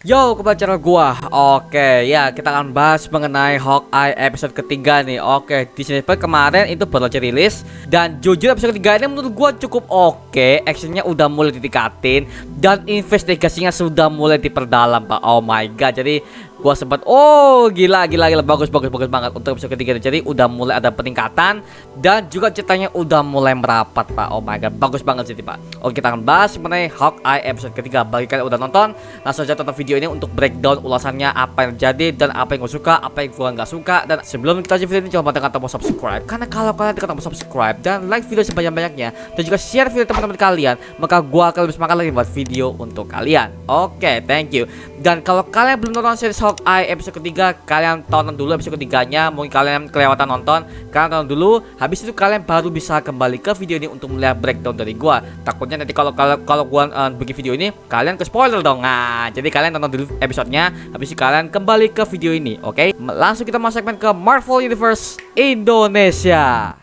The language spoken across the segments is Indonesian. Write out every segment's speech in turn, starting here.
Yo, kembali channel gua. Oke, ya kita akan bahas mengenai Hawkeye episode ketiga nih. Oke, di sini kemarin itu baru aja rilis dan jujur episode ketiga ini menurut gua cukup oke. Actionnya udah mulai ditingkatin dan investigasinya sudah mulai diperdalam, Pak. Oh my god. Jadi gua sempat gila bagus banget untuk episode ketiga ini. Jadi udah mulai ada peningkatan dan juga ceritanya udah mulai merapat, Pak. Oh my god, bagus banget sih, Pak. Oke, kita akan bahas mengenai Hawkeye episode ketiga. Bagi kalian yang udah nonton, langsung aja tonton video ini untuk breakdown ulasannya apa yang terjadi dan apa yang gue suka, apa yang gue nggak suka. Dan sebelum kita lanjut video ini, coba tekan tombol subscribe, karena kalau kalian tekan tombol subscribe dan like video sebanyak-banyaknya dan juga share video teman-teman kalian, maka gue akan lebih semangat lagi buat video untuk kalian. Oke, thank you. Dan kalau kalian belum nonton series Hawkeye episode ketiga, kalian tonton dulu episode ketiganya. Mungkin kalian kelewatan nonton, kalian tonton dulu. Habis itu kalian baru bisa kembali ke video ini untuk melihat breakdown dari gua. Takutnya nanti kalau gua bikin video ini kalian ke spoiler dong. Nah, jadi kalian tonton dulu episodenya, habis itu kalian kembali ke video ini. Oke, langsung kita masuk segmen ke Marvel Universe Indonesia.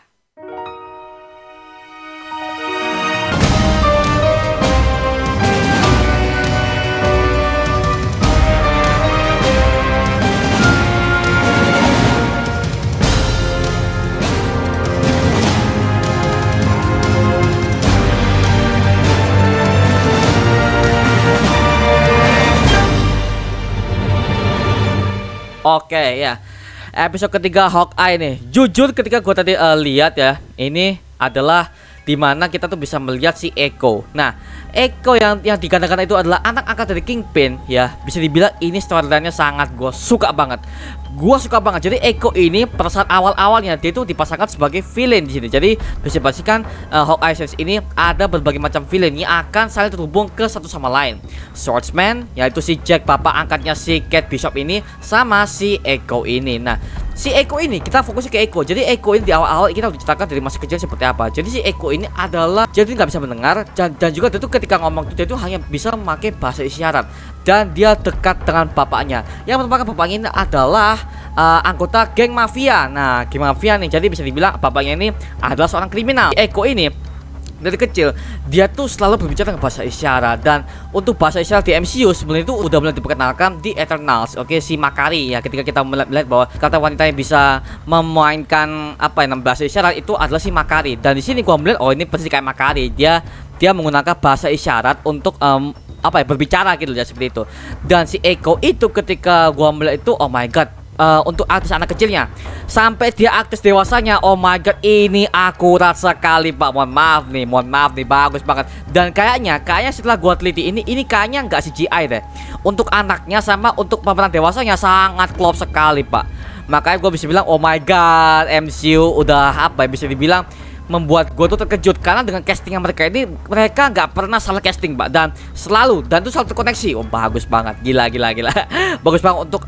Oke ya, episode ketiga Hawkeye nih. Jujur ketika gue tadi lihat ya, ini adalah dimana kita tuh bisa melihat si Echo. Nah, Echo yang dikatakan itu adalah anak angkat dari Kingpin ya. Bisa dibilang ini storyline-nya sangat gue suka banget. Jadi Echo ini pada saat awal-awalnya dia itu dipasangkan sebagai villain di sini. Jadi bisa dipastikan Hawkeye series ini ada berbagai macam villain yang akan saling terhubung ke satu sama lain. Swordsman, yaitu si Jack, bapak angkatnya si Kate Bishop ini, sama si Echo ini. Nah, si Echo ini kita fokusnya ke Echo. Jadi Echo ini di awal-awal kita udah diceritakan dari masa kecil seperti apa. Jadi si Echo ini adalah jadi nggak bisa mendengar dan juga dia tuh ketika ngomong dia itu hanya bisa memakai bahasa isyarat dan dia dekat dengan bapaknya. Yang merupakan bapaknya ini adalah anggota geng mafia. Nah, geng mafia nih. Jadi bisa dibilang bapaknya ini adalah seorang kriminal. Echo ini dari kecil dia tuh selalu berbicara dengan bahasa isyarat, dan untuk bahasa isyarat di MCU sebenarnya itu udah mulai diperkenalkan di Eternals. Oke, si Makari ya, ketika kita melihat bahwa kata wanita yang bisa memainkan bahasa isyarat itu adalah si Makari. Dan di sini gua melihat ini pasti kayak Makari, dia menggunakan bahasa isyarat untuk berbicara gitu ya, seperti itu. Dan si Echo itu ketika gua melihat itu, oh my god, untuk artis anak kecilnya sampai dia artis dewasanya, oh my god, ini akurat sekali, Pak. Mohon maaf nih, bagus banget. Dan kayaknya setelah gua teliti ini kayaknya nggak CGI deh. Untuk anaknya sama untuk pemeran dewasanya sangat klop sekali, Pak. Makanya gua bisa bilang, oh my god, MCU udah bisa dibilang membuat gue tuh terkejut, karena dengan castingnya mereka ini, mereka nggak pernah salah casting, Pak, dan itu selalu terkoneksi. Oh, bagus banget, gila bagus banget untuk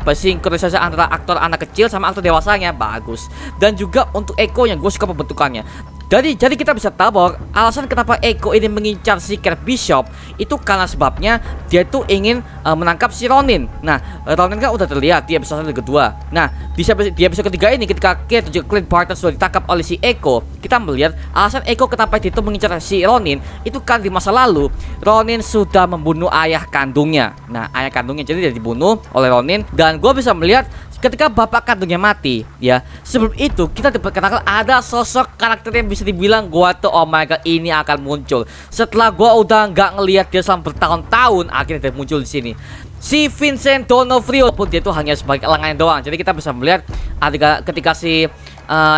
sinkronisasi antara aktor anak kecil sama aktor dewasanya, bagus. Dan juga untuk Echo nya gue suka pembentukannya. Jadi kita bisa tahu bahwa alasan kenapa Echo ini mengincar si Kate Bishop itu karena sebabnya dia tuh ingin menangkap si Ronin. Nah, Ronin kan udah terlihat di episode kedua. Nah, di episode ketiga ini ketika Kate dan juga Clint Barton sudah ditangkap oleh si Echo, kita melihat alasan Echo kenapa dia itu mengincar si Ronin itu kan di masa lalu Ronin sudah membunuh ayah kandungnya. Nah, ayah kandungnya jadi dia dibunuh oleh Ronin, dan gue bisa melihat ketika bapak kandungnya mati ya, sebelum itu kita diperkenalkan ada sosok karakter yang bisa dibilang gua tuh, oh my god, ini akan muncul setelah gua udah nggak ngelihat dia selama bertahun-tahun. Akhirnya dia muncul di sini, si Vincent D'Onofrio, pun dia tuh hanya sebagai lengan doang. Jadi kita bisa melihat ketika si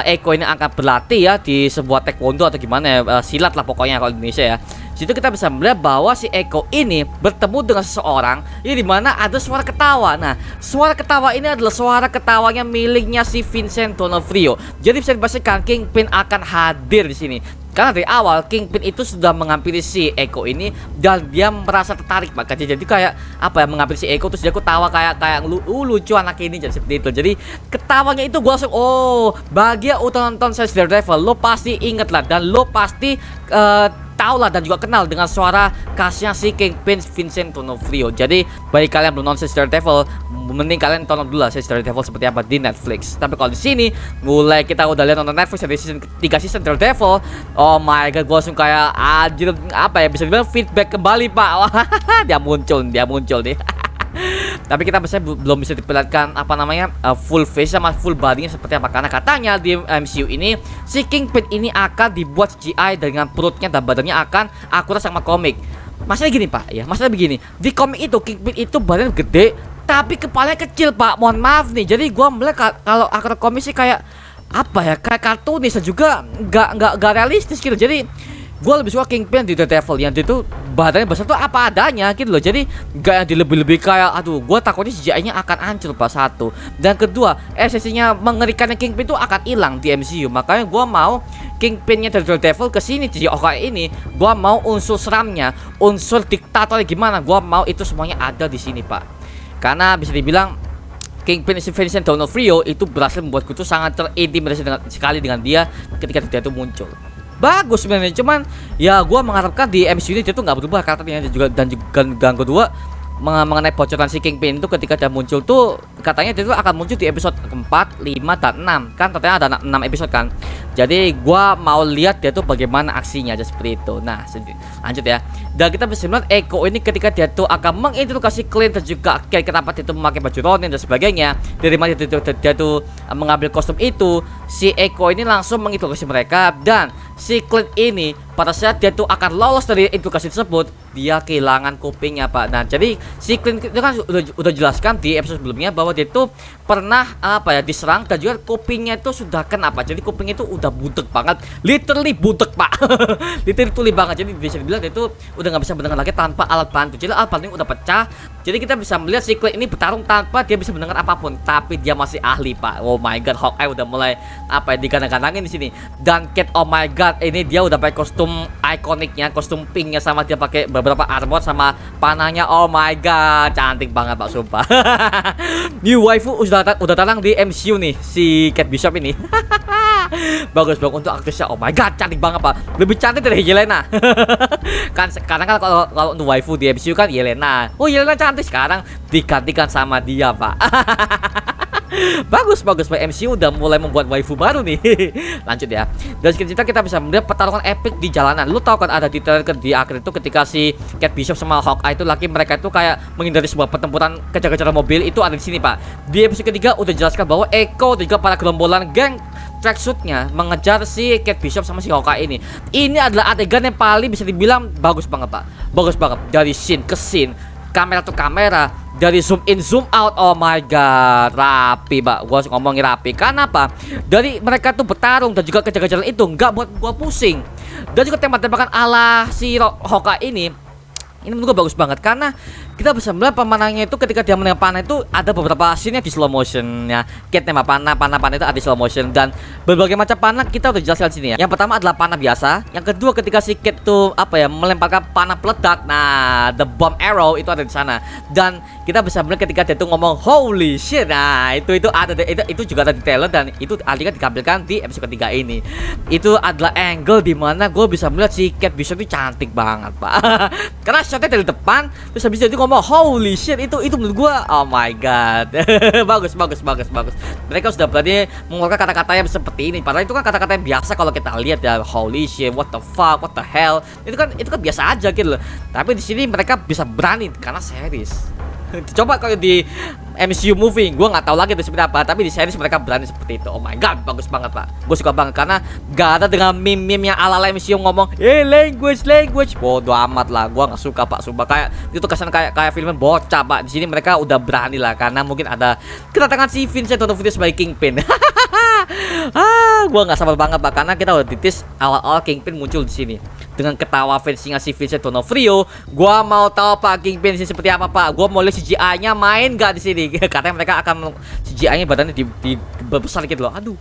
Echo ini akan berlatih ya di sebuah taekwondo atau gimana ya, silat lah pokoknya kalau di Indonesia ya. Situ kita bisa melihat bahwa si Echo ini bertemu dengan seseorang ini dimana ada suara ketawa. Nah, suara ketawa ini adalah suara ketawanya miliknya si Vincent D'Onofrio. Jadi bisa dipastikan Kingpin akan hadir di sini. Karena dari awal Kingpin itu sudah menghampiri si Echo ini dan dia merasa tertarik, Pak. Jadi kayak menghampiri si Echo, terus dia tawa kayak lucu anak ini, jadi seperti itu. Jadi ketawanya itu gue langsung, bagi yang udah nonton series Daredevil, lo pasti inget lah, dan lo pasti tahu lah dan juga kenal dengan suara khasnya si Kingpin Vincent D'Onofrio. Jadi bagi kalian belum nonton Daredevil, mending kalian tonton dulu lah Daredevil seperti apa di Netflix. Tapi kalau di sini mulai kita udah lihat nonton Netflix dari season 3 season Daredevil, oh my god, gue langsung kayak anjir, apa ya, bisa dibilang feedback kembali pak. Wah, dia muncul nih. Tapi kita belum bisa diperlihatkan apa namanya full face sama full body-nya seperti apa, karena katanya di MCU ini si Kingpin ini akan dibuat CGI dengan perutnya dan badannya akan akurat sama komik. Masalahnya gini pak ya, masalah begini, di komik itu Kingpin itu badan gede tapi kepalanya kecil pak, mohon maaf nih. Jadi gua melihat kalau akurat komik sih kayak apa ya, kayak kartunis dan juga nggak realistis gitu. Jadi gue lebih suka Kingpin di Daredevil yang itu badannya besar tuh apa adanya gitu loh. Jadi gak yang dilebih-lebih kayak, aduh, gue takutnya CGI-nya akan hancur pak, satu. Dan kedua, esensinya mengerikannya Kingpin itu akan hilang di MCU. Makanya gue mau Kingpinnya dari Daredevil kesini di Hawkeye ini, gue mau unsur seramnya, unsur diktatornya gimana, gue mau itu semuanya ada di sini pak. Karena bisa dibilang Kingpin Vincent D'Onofrio itu berhasil membuatku tuh sangat terintimidasi sekali dengan dia ketika dia itu muncul. Bagus sebenarnya, cuman ya gue mengharapkan di MCU ini dia tuh nggak berubah karakternya dan juga kedua mengenai bocoran si Kingpin itu ketika dia muncul tuh katanya dia tuh akan muncul di episode 4, 5, dan 6 kan, ternyata ada 6 episode kan. Jadi gua mau lihat dia tuh bagaimana aksinya aja seperti itu. Nah lanjut ya. Dan kita bisa melihat Echo ini ketika dia tuh akan menginterogasi Clint dan juga kenapa dia tuh memakai baju Ronin dan sebagainya, dari mana dia tuh mengambil kostum itu, si Echo ini langsung menginterogasi mereka. Dan si Clint ini pada saat dia tuh akan lolos dari interogasi tersebut, dia kehilangan kupingnya pak. Nah jadi si Clint itu kan udah jelaskan di episode sebelumnya bahwa dia tuh pernah apa ya diserang dan juga kupingnya itu sudah kenapa, jadi kupingnya itu udah budek banget, literally budek pak. Literally tuli banget. Jadi bisa dibilang dia tuh udah nggak bisa mendengar lagi tanpa alat bantu. Jadi alat bantunya udah pecah. Jadi kita bisa melihat si Clint ini bertarung tanpa dia bisa mendengar apapun, tapi dia masih ahli pak. Oh my god, Hawkeye udah mulai apa ya digandang-gandangin di sini. Dan Kate, oh my god, ini dia udah pakai kostum ikoniknya, kostum pinknya, sama dia pakai beberapa armor sama panahnya. Oh my god, cantik banget pak, sumpah. New waifu udah datang di MCU nih si Kate Bishop ini. Bagus banget untuk aktrisnya. Oh my god, cantik banget pak, lebih cantik dari Yelena. Kan sekarang kan kalau untuk waifu di MCU kan Yelena. Oh Yelena cantik, sekarang digantikan sama dia pak. Bagus pak, MCU udah mulai membuat waifu baru nih. Lanjut ya. Dan sekitar kita bisa melihat pertarungan epic di jalanan. Lu tahu kan ada di trailer di akhir itu ketika si Kate Bishop sama Hawkeye itu laki mereka itu kayak menghindari sebuah pertempuran kejar-kejaran mobil, itu ada di sini pak. Di episode ketiga udah jelaskan bahwa Echo dan juga para gerombolan geng tracksuitnya mengejar si Kate Bishop sama si Hawkeye ini. Ini adalah adegan yang paling bisa dibilang bagus banget pak. Bagus banget dari scene ke scene, kamera to kamera, dari zoom in zoom out. Oh my god, rapi pak. Gua ngomongin rapi karena apa, dari mereka tuh bertarung dan juga kejar-kejaran itu nggak buat gua pusing. Dan juga tembak-tembakan ala si Hawkeye ini menurut gua bagus banget karena kita bisa melihat pemanangnya itu ketika dia menembak panah itu ada beberapa scene-nya di slow motion-nya. Kate nembak panah itu ada di slow motion dan berbagai macam panah kita udah jelaskan di sini ya. Yang pertama adalah panah biasa, yang kedua ketika si Kate tuh apa ya melemparkan panah peledak. Nah, the bomb arrow itu ada di sana. Dan kita bisa melihat ketika dia tuh ngomong holy shit. Nah, itu ada itu juga ada di trailer dan itu adegan ditampilkan di episode ketiga ini. Itu adalah angle di mana gue bisa melihat si Kate Bishop itu cantik banget, Pak. Karena shotnya dari depan terus habis itu ngomong holy shit, itu menurut gua oh my god. bagus. Mereka sudah berani mengeluarkan kata-kata yang seperti ini, padahal itu kan kata-kata yang biasa kalau kita lihat ya, holy shit, what the fuck, what the hell, itu kan biasa aja gitu loh. Tapi di sini mereka bisa berani karena series. Coba kalau di MCU movie gue nggak tahu lagi itu seperti apa, tapi di series mereka berani seperti itu. Oh my god, bagus banget pak, gue suka banget karena gak ada dengan meme-meme yang ala-ala MCU ngomong language. Bodoh amat lah, gue nggak suka pak, sumpah. Kayak itu kesan kayak film bocah pak. Di sini mereka udah berani lah karena mungkin ada kedatangan si Vincent D'Onofrio sebagai Kingpin. Gue nggak sabar banget pak karena kita udah titis awal-awal Kingpin muncul di sini dengan ketawa fansnya si Vincent D'Onofrio. Gue mau tahu pak Kingpin sih seperti apa pak. Gue mau lihat CGI-nya main gak di sini. Katanya mereka akan CGI-nya badannya di besar gitu loh. Aduh,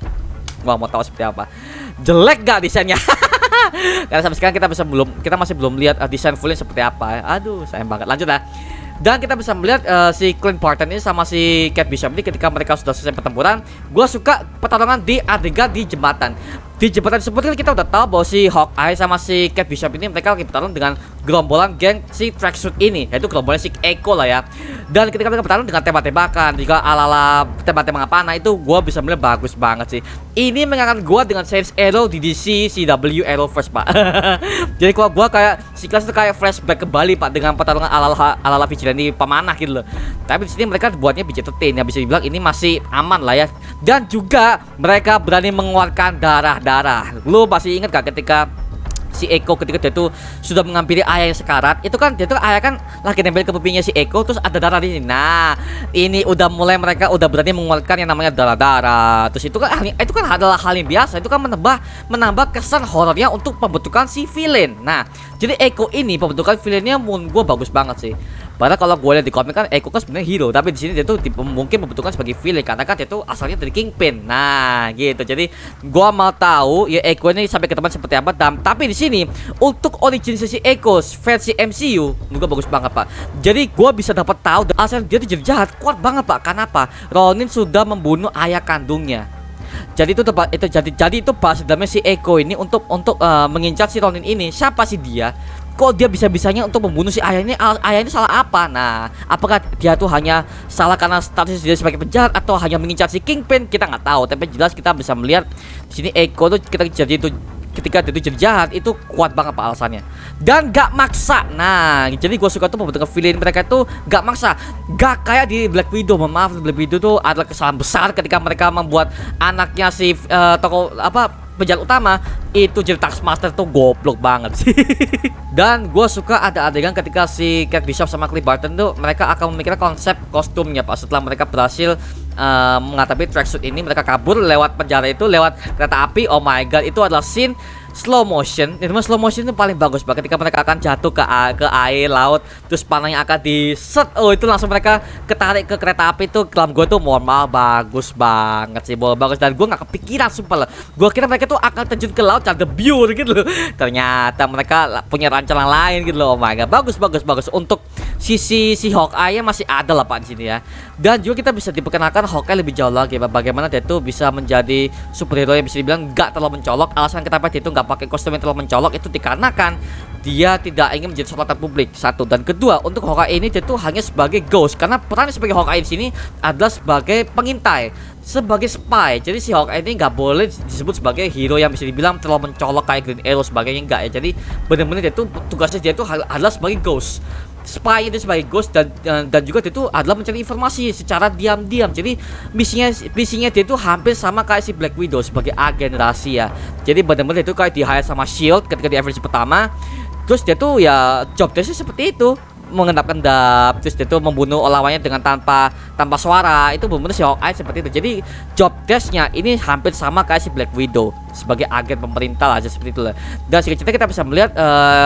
gue mau tahu seperti apa. Jelek gak desainnya? Karena sampai sekarang kita masih belum lihat desain fullnya seperti apa. Aduh, sayang banget. Lanjut lah. Dan kita bisa melihat si Clint Barton ini sama si Kate Bishop ini ketika mereka sudah selesai pertempuran. Gue suka pertarungan di adegan di jembatan. Di jembatan tersebut kan kita udah tahu bahwa si Hawkeye sama si Kate Bishop ini mereka lagi bertarung dengan gerombolan geng si Tracksuit ini, yaitu gerombolan si Echo lah ya. Dan ketika mereka bertarung dengan tembak-tembakan juga ala-ala tembak-tembakan panah, itu gua bisa melihat bagus banget sih. Ini mengingatkan gua dengan Saints Arrow di DC CW Arrowverse, Pak. Jadi kalau gua kayak si kelas itu kayak flashback kembali, Pak, dengan pertarungan ala-ala vigilante pemanah gitu loh. Tapi di sini mereka buatnya PG-13 ya, bisa dibilang ini masih aman lah ya. Dan juga mereka berani mengeluarkan darah. Lu masih ingat gak ketika si Echo ketika dia tuh sudah mengampiri ayah yang sekarat, itu kan dia tuh ayah kan lagi nempel ke pipinya si Echo, terus ada darah di sini. Nah, ini udah mulai mereka udah berani mengeluarkan yang namanya darah. Terus itu kan adalah hal yang biasa, itu kan menambah kesan horornya untuk pembentukan si villain. Nah, jadi Echo ini pembentukan villainnya menurut gue bagus banget sih. Padahal kalau gue lihat di komik kan Echo kan sebenarnya hero, tapi di sini dia tuh mungkin pembentukan sebagai villain karena kan dia tuh asalnya dari Kingpin. Nah, gitu. Jadi gue mau tahu ya Echo ini sampai ke teman seperti apa. Tapi di sini untuk origin si Echo versi MCU juga bagus banget, Pak. Jadi gue bisa dapat tahu asal dia tuh jadi jahat kuat banget, Pak. Karena apa? Ronin sudah membunuh ayah kandungnya. Jadi itu pas dalamnya si Echo ini untuk mengincar si Ronin ini. Siapa sih dia? Kok dia bisa-bisanya untuk membunuh si ayah ini? Ayah ini salah apa? Nah, apakah dia tuh hanya salah karena status dia sebagai penjahat atau hanya mengincar si Kingpin? Kita nggak tahu. Tapi jelas kita bisa melihat di sini Echo tuh ketika dia tuh jadi jahat itu kuat banget, Pak, alasannya. Dan gak maksa. Nah, jadi gue suka tuh membentuk villain mereka itu gak maksa. Gak kayak di Black Widow. Maaf, Black Widow tuh adalah kesalahan besar ketika mereka membuat anaknya si tokoh penjahat utama itu jadi Taskmaster tuh goblok banget sih. Dan gue suka ada adegan ketika si Kate Bishop sama Cliff Barton tuh mereka akan memikirkan konsep kostumnya, Pak. Setelah mereka berhasil menghadapi tracksuit ini, mereka kabur lewat penjara itu, lewat kereta api. Oh my god, itu adalah scene slow motion. Itu slow motion itu paling bagus, Pak. Ketika mereka akan jatuh ke air laut, terus panahnya akan diset. Oh, itu langsung mereka ketarik ke kereta api itu. Dalam gue tuh normal bagus banget sih, bagus. Dan gue nggak kepikiran sumpah lah. Gue kira mereka tuh akan terjun ke laut cari biur gitu loh. Ternyata mereka punya rancangan lain gitu loh. Oh my god, bagus. Untuk sisi si Hawkeye masih ada lah, Pak, di sini ya. Dan juga kita bisa diperkenalkan Hawkeye lebih jauh lagi, Pak. Bagaimana dia tuh bisa menjadi superhero yang bisa dibilang nggak terlalu mencolok. Alasan kenapa dia tuh nggak pakai kostum yang terlalu mencolok itu dikarenakan dia tidak ingin menjadi sorotan publik, satu. Dan kedua, untuk Hawkeye ini dia tuh hanya sebagai ghost, karena perannya sebagai Hawkeye di sini adalah sebagai pengintai, sebagai spy. Jadi si Hawkeye ini nggak boleh disebut sebagai hero yang bisa dibilang terlalu mencolok kayak Green Arrow sebagainya, enggak ya. Jadi benar-benar dia tuh tugasnya dia tuh adalah sebagai ghost. Spy itu sebagai ghost dan juga dia itu adalah mencari informasi secara diam-diam. Jadi misinya dia itu hampir sama kayak si Black Widow sebagai agen rahasia. Jadi benar-benar itu kayak di hire sama Shield ketika di Avengers pertama. Terus dia tuh ya job desk seperti itu, mengendap terus dia tuh membunuh lawannya dengan tanpa suara. Itu benar-benar si Hawkeye seperti itu. Jadi job desknya ini hampir sama kayak si Black Widow sebagai agen pemerintah lah, seperti itu lah. Dan selanjutnya kita bisa melihat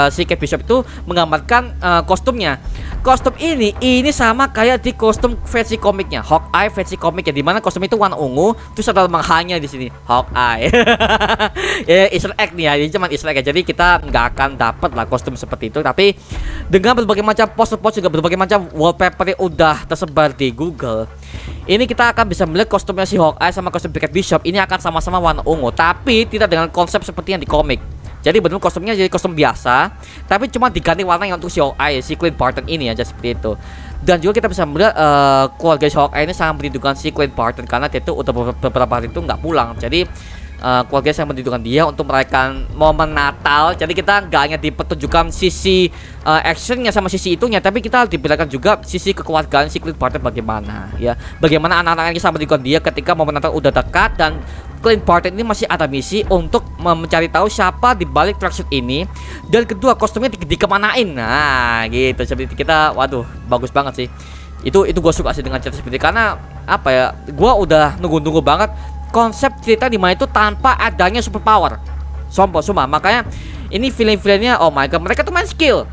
si Kate Bishop itu menggambarkan kostumnya. Kostum ini sama kayak di kostum versi komiknya Hawkeye versi komiknya, dimana kostum itu warna ungu, terus ada mahanya di sini Hawkeye. Ya, Easter egg nih ya, ini cuma Easter egg ya. Jadi kita nggak akan dapat lah kostum seperti itu, tapi dengan berbagai macam poster-poster juga berbagai macam wallpaper yang udah tersebar di Google, ini kita akan bisa melihat kostumnya si Hawkeye sama kostum Kate Bishop ini akan sama-sama warna ungu, tapi tidak dengan konsep seperti yang di komik. Jadi benar kostumnya jadi kostum biasa, tapi cuma diganti warnanya untuk si Hawkeye, si Clint Barton ini aja seperti itu. Dan juga kita bisa melihat keluarga si Hawkeye ini sangat merindukan si Clint Barton karena dia tuh udah beberapa hari itu nggak pulang. Jadi keluarga yang merindukan dia untuk merayakan momen Natal. Jadi kita nggak hanya dipertunjukkan sisi actionnya sama sisi itunya, tapi kita diperlihatkan juga sisi kekeluargaan si Clint Barton bagaimana ya, bagaimana anak-anaknya sama merindukan dia ketika momen Natal udah dekat. Dan Clint Barton ini masih ada misi untuk mencari tahu siapa di balik tracksuit ini. Dan kedua, kostumnya dikemanain. Nah gitu, seperti kita, waduh bagus banget sih. Itu gue suka sih dengan cerita seperti itu, karena apa ya, gue udah nunggu banget konsep cerita di mana itu tanpa adanya superpower. Sumpah. Makanya ini villain-villainnya, oh my god, mereka tuh main skill.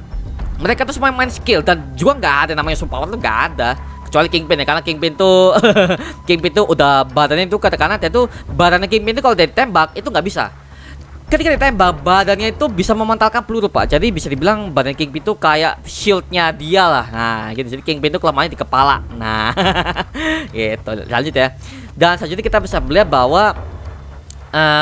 Mereka tuh semua main skill, dan juga nggak ada namanya superpower tuh, nggak ada. Kecuali Kingpin ya, karena Kingpin tuh Kingpin tuh udah badannya itu katakanlah dia tuh badannya Kingpin itu kalau dia ditembak itu nggak bisa. Ketika ditembak badannya itu bisa memantalkan peluru, Pak. Jadi bisa dibilang badan Kingpin itu kayak shieldnya dia lah. Nah gitu, jadi Kingpin itu kelemahannya di kepala. Nah gitu, lanjut ya. Dan selanjutnya kita bisa melihat bahwa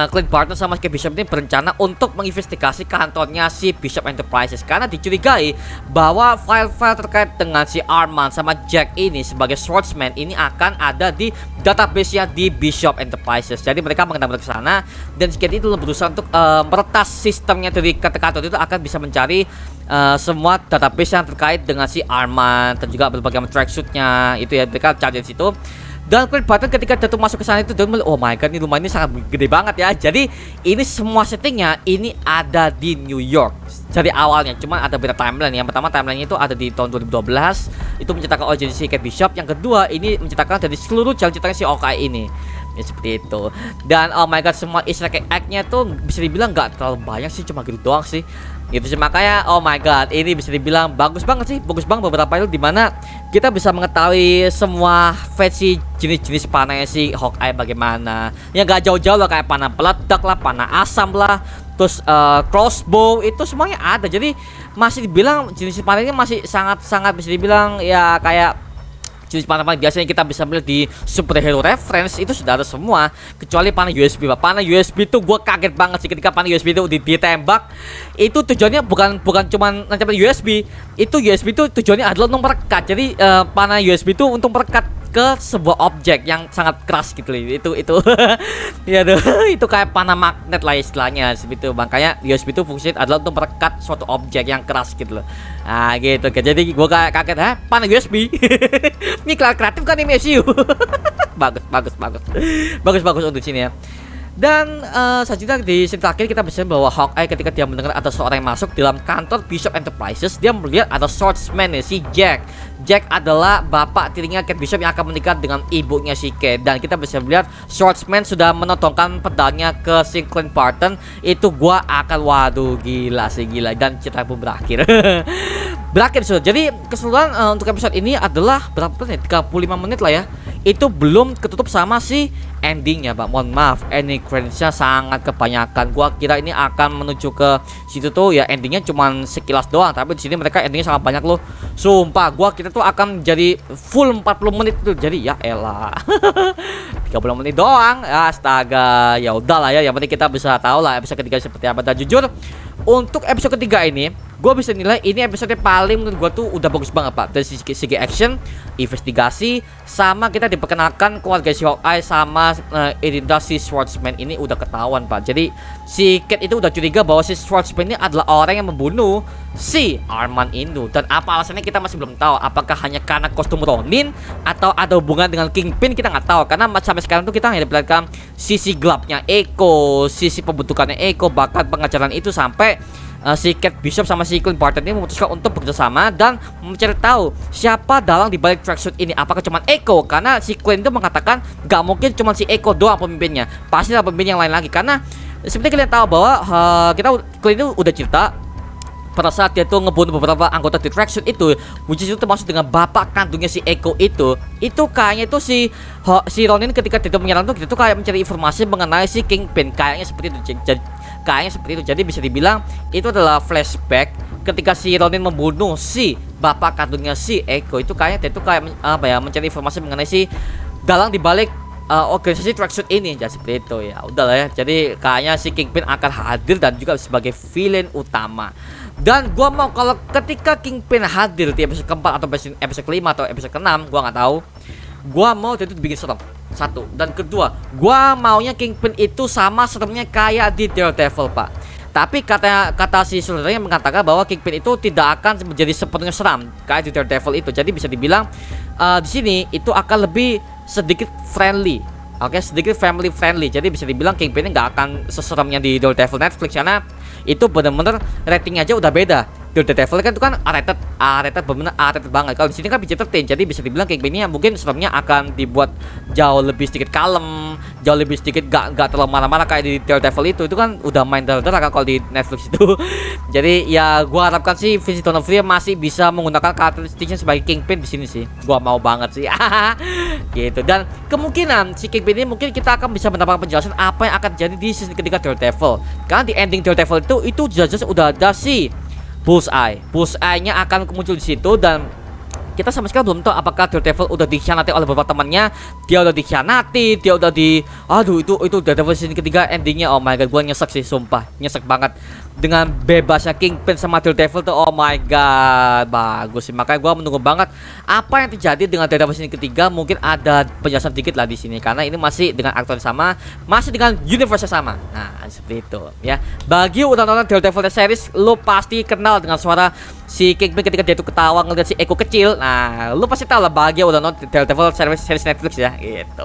Clint Barton sama Kate Bishop ini berencana untuk menginvestigasi kantornya si Bishop Enterprises karena dicurigai bahwa file-file terkait dengan si Armand sama Jack ini sebagai swordsman ini akan ada di database-nya di Bishop Enterprises. Jadi mereka mengendap ke sana dan si Kate itu berusaha untuk meretas sistemnya dari kantor itu akan bisa mencari semua database yang terkait dengan si Armand dan juga berbagai macam tracksuitnya itu ya, mereka cari di situ. Dan Clint Barton ketika jatuh masuk ke sana itu, oh my god, ini rumah ini sangat gede banget ya. Jadi ini semua settingnya ini ada di New York dari awalnya. Cuma ada beda timeline. Yang pertama timeline itu ada di tahun 2012, itu menceritakan oleh si Kate Bishop. Yang kedua ini menceritakan dari seluruh jalan ceritanya si Hawkeye ini. Ya seperti itu. Dan oh my god, semua Easter egg-nya tuh bisa dibilang nggak terlalu banyak sih, cuma gitu doang sih. Gitu sih, makanya oh my god, ini bisa dibilang bagus banget sih, bagus banget beberapa itu dimana kita bisa mengetahui semua versi jenis-jenis panahnya si Hawkeye bagaimana. Ya gak jauh-jauh lah, kayak panah peledak lah, panah asam lah, terus crossbow itu semuanya ada. Jadi masih dibilang jenis panahnya masih sangat-sangat bisa dibilang ya kayak jenis panah biasanya kita bisa melihat di superhero reference itu sudah ada semua, kecuali panah USB pak. Panah USB itu gue kaget banget sih ketika panah USB itu ditembak. Itu tujuannya bukan cuman nancapin USB. Itu USB itu tujuannya adalah untuk merekat. Jadi panah USB itu untuk merekat ke sebuah objek yang sangat keras gitu loh. Itu ya itu kayak panah magnet lah istilahnya seperti itu. Makanya USB itu fungsinya adalah untuk merekat suatu objek yang keras gitu loh. Nah gitu kan. Jadi gue kaget, panah USB. Ini kreatif kan ini MCU. bagus untuk sini ya. Dan selanjutnya di scene terakhir kita bisa bahwa Hawkeye ketika dia mendengar ada seorang yang masuk dalam kantor Bishop Enterprises, dia melihat ada swordsman nih, si Jack. Jack adalah bapak tirinya Kate Bishop yang akan menikah dengan ibunya si Kate. Dan kita bisa melihat swordsman sudah menotongkan pedangnya ke si Clint Barton. Itu gua akan waduh gila sih, gila. Dan cerita pun berakhir. Berakhir sudah. Jadi keseluruhan untuk episode ini adalah berapa menit? 35 menit lah ya. Itu belum ketutup sama si endingnya pak. Mohon maaf, ending creditsnya sangat kebanyakan. Gua kira ini akan menuju ke situ tuh ya, endingnya cuman sekilas doang, tapi di sini mereka endingnya sangat banyak loh. Sumpah, gua kira tuh akan jadi full 40 menit tuh. Jadi ya elah. 30 menit doang. Astaga, ya udahlah ya. Yang penting kita bisa tahu lah episode ketiga seperti apa. Dan jujur untuk episode ketiga ini gue bisa nilai ini episode paling menurut gue tuh udah bagus banget pak. Dari segi action, investigasi, sama kita diperkenalkan keluarga si Hawkeye sama identitas si swordsman ini udah ketahuan pak. Jadi si Kate itu udah curiga bahwa si swordsman ini adalah orang yang membunuh si Armand itu. Dan apa alasannya kita masih belum tahu. Apakah hanya karena kostum Ronin atau ada hubungan dengan Kingpin, kita nggak tahu. Karena sampai sekarang tuh kita hanya diperlihatkan sisi gelapnya Echo, sisi pembentukannya Echo, bahkan pengajaran itu sampai si Kate Bishop sama si Clint Barton ini memutuskan untuk bekerjasama dan mencari tahu siapa dalang di balik tracksuit ini. Apakah cuma Echo? Karena si Clint itu mengatakan gak mungkin cuma si Echo doang pemimpinnya, pasti ada pemimpin yang lain lagi. Karena seperti kalian tahu bahwa Clint itu udah cerita pada saat dia tuh ngebunuh beberapa anggota di tracksuit itu, which is itu termasuk dengan bapak kandungnya si Echo itu kayaknya itu si Ronin ketika dia menyerang tuh, dia tuh kayak mencari informasi mengenai si Kingpin, kayaknya seperti itu. Jadi bisa dibilang itu adalah flashback ketika si Ronin membunuh si bapak kandungnya si Echo. Itu kayaknya dia tuh kayak mencari informasi mengenai si dalang di balik organisasi tracksuit ini. Jadi seperti itu ya. Udahlah ya. Jadi kayaknya si Kingpin akan hadir dan juga sebagai villain utama. Dan gua mau kalau ketika Kingpin hadir di episode keempat atau episode kelima atau episode keenam, gua nggak tahu. Gua mau itu bikin serem. Satu. Dan kedua, gua maunya Kingpin itu sama seremnya kayak di Daredevil pak. Tapi kata si saudaranya mengatakan bahwa Kingpin itu tidak akan menjadi sepenuhnya seram kayak di Daredevil itu. Jadi bisa dibilang di sini itu akan lebih sedikit friendly. Oke, sedikit family friendly. Jadi bisa dibilang Kingpin nggak akan seseremnya di Daredevil Netflix karena itu bener-bener ratingnya aja udah beda. Daredevil kan itu kan rated bener rated banget. Kalau di sini kan PG-13, jadi bisa dibilang Kingpinnya mungkin seremnya akan dibuat jauh lebih sedikit kalem, jauh lebih sedikit gak terlalu marah-marah kayak di Daredevil itu kan udah main darah kan kalau di Netflix itu. Jadi ya gua harapkan sih Vincent D'Onofrio masih bisa menggunakan karakteristiknya sebagai Kingpin di sini sih. Gua mau banget sih. Gitu. Dan kemungkinan si Kingpin ini mungkin kita akan bisa mendapatkan penjelasan apa yang akan terjadi di season ketiga Daredevil. Karena di ending Daredevil itu jelas udah ada si Bullseye-nya akan muncul di situ dan kita sama sekali belum tahu apakah Daredevil udah dikhianati oleh beberapa temannya. Dia udah dikhianati, dia udah aduh, itu Daredevil season ketiga endingnya, oh my god, gua nyesek sih, sumpah nyesek banget dengan bebasnya Kingpin sama Daredevil tuh. Oh my god, bagus sih. Makanya gua menunggu banget apa yang terjadi dengan Daredevil season ketiga. Mungkin ada penjelasan dikit lah di sini karena ini masih dengan aktor yang sama, masih dengan universe yang sama. Nah, seperti itu ya. Bagi udah nonton Daredevil series, lo pasti kenal dengan suara si Kingpin ketika dia tuh ketawa ngeliat si Echo kecil. Nah, lu pasti tahu lah bahagia udah nonton Daredevil series Netflix ya, gitu.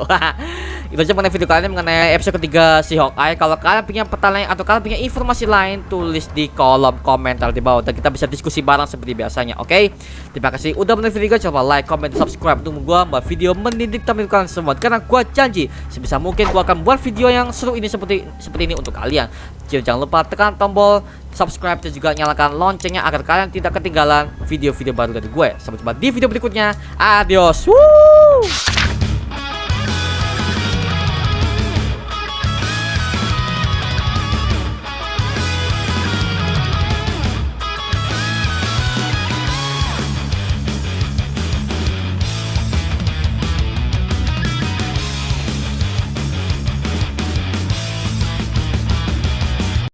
Itu aja mengenai video kalian mengenai episode ketiga si Hawkeye. Kalau kalian punya pertanyaan atau kalian punya informasi lain, tulis di kolom komentar di bawah dan kita bisa diskusi bareng seperti biasanya. Oke? Terima kasih udah menonton video. Coba like, comment, subscribe. Tunggu gua buat video mendidik tampil kalian semua. Karena gua janji sebisa mungkin gua akan buat video yang seru ini seperti ini untuk kalian. Jadi jangan lupa tekan tombol subscribe dan juga nyalakan loncengnya agar kalian tidak ketinggalan video-video baru dari gue. Sampai jumpa di video berikutnya. Adios. Woo!